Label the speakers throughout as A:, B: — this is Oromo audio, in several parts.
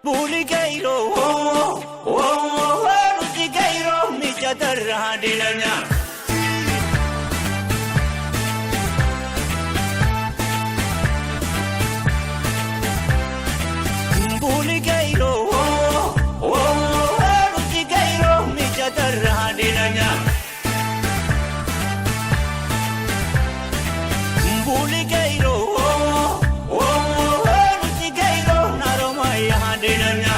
A: Buligairo, Lucigairo, Michatarradilana. Buligairo, Lucigairo, Michatarradilana. Buligairo, Lucigairo, Naromaya Hadilana.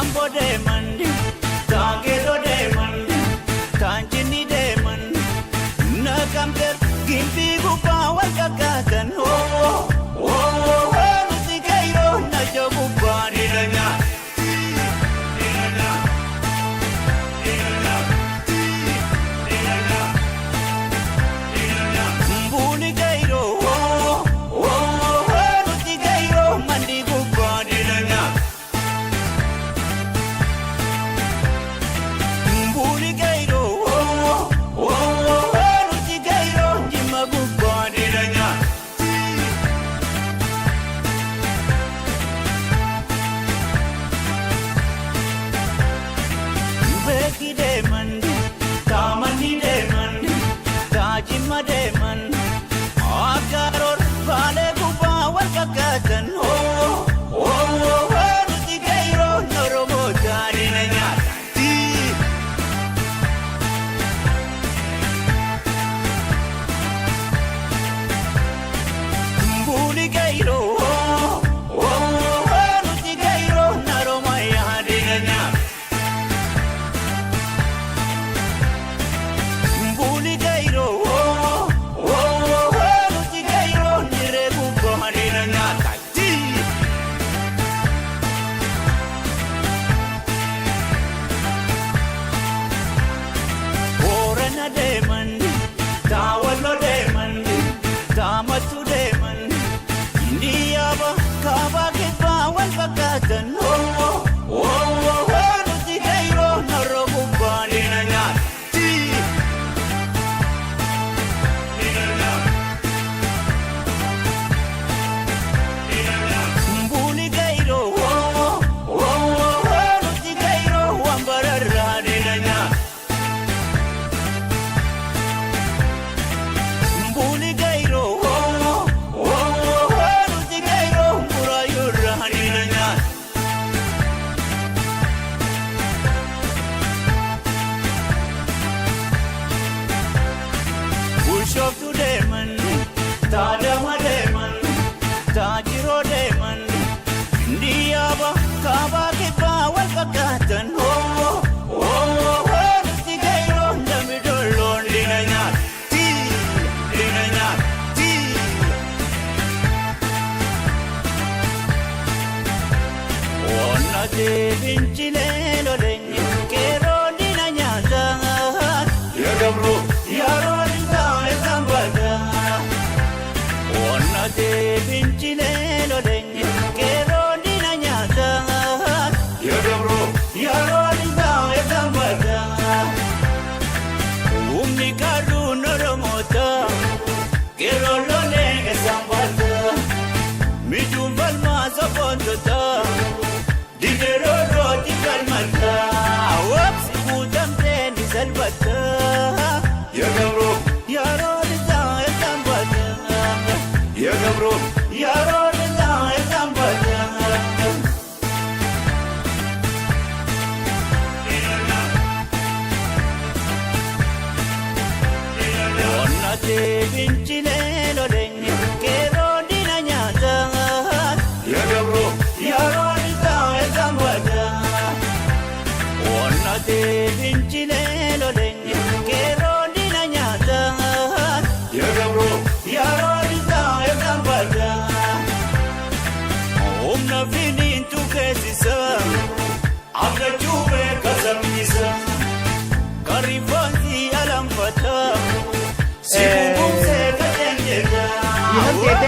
A: Ambo demandi, Tagero demandi, Tanjini demandi, Nakamter, Gimpi Gupa, Wakakatan, Lucigairo, Najogupa, Dilana.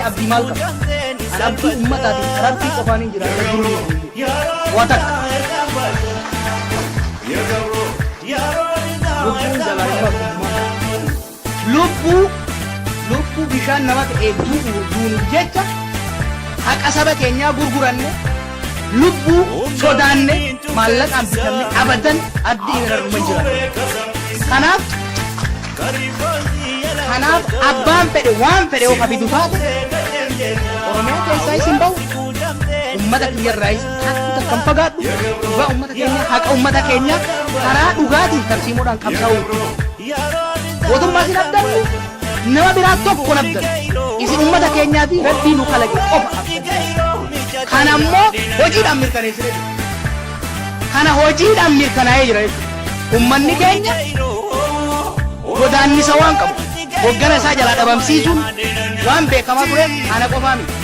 B: Abdi Malka, abdi umat tadi, abdi kepanin jiran watak. Lu bishaan nama eegduu duunuuf jecha haqa saba keenyaa gurguranne lubbuu sodaanne maallaqaan bitamne abadan addi irruma jira. Kanaaf abbaan fedhe waan fedhe of hafidu taate Oromiyaa keessaa isin bahu ummata kiyyarraayis akka kan fagaadhu dhugaa ummata keenya haqa ummata keenya karaa dhugaatiin tarsiimoodhaan qabsaa'u. Mootummaa isin abdannu nama biraa tokko nabdan isin ummata keenyaa fi rabbii nu kalaqe qofa abdan. Kana ammoo hojiidhaan mirkaneessine kana hojiidhaan mirkanaa'ee jira jechuudha. Ummanni keenya godaannisa waan qabu hoggana isaa jalaa dhabamsiisuun waan beekamaa ture ana qofaa miti.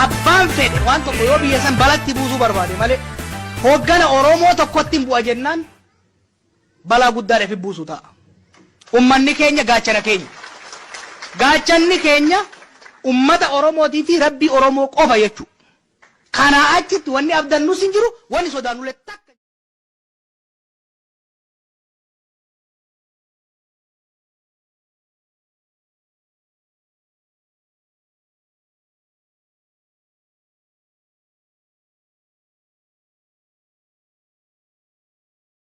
B: Abbaan fedhe waan tokko yoo biyya san balatti buusuu barbaade malee hoggana Oromoo tokkotti hin bu'a jennaan balaa guddaadhaaf buusu ta'a. Ummanni keenya gaachana keenya. Gaachanni keenya ummata Oromootii fi rabbii Oromoo qofa jechuudha. Kanaa achitti wanni abdannus hin jiru wanni sodaannullee